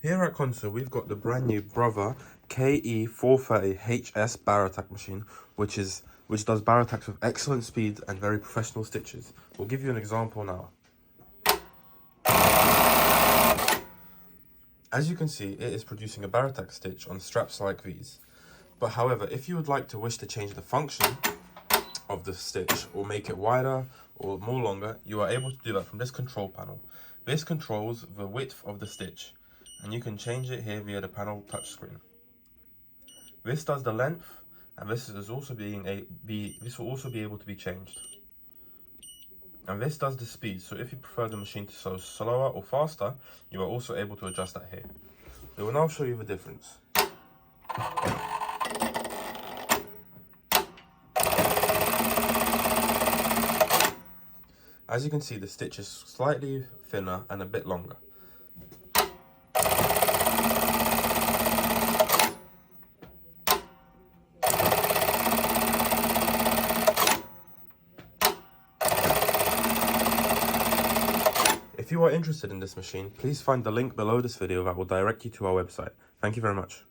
Here at Consul, we've got the brand new Brother KE-430HS Bartack machine, which does Bartacks with excellent speed and very professional stitches. We'll give you an example now. As you can see, it is producing a Bartack stitch on straps like these. But however, if you would like to wish to change the function of the stitch or make it wider or more longer, you are able to do that from this control panel. This controls the width of the stitch, and you can change it here via the panel touchscreen. This does the length, and this will also be able to be changed. And this does the speed, so if you prefer the machine to sew slower or faster, you are also able to adjust that here. We will now show you the difference. As you can see, the stitch is slightly thinner and a bit longer. If you are interested in this machine, please find the link below this video that will direct you to our website. Thank you very much.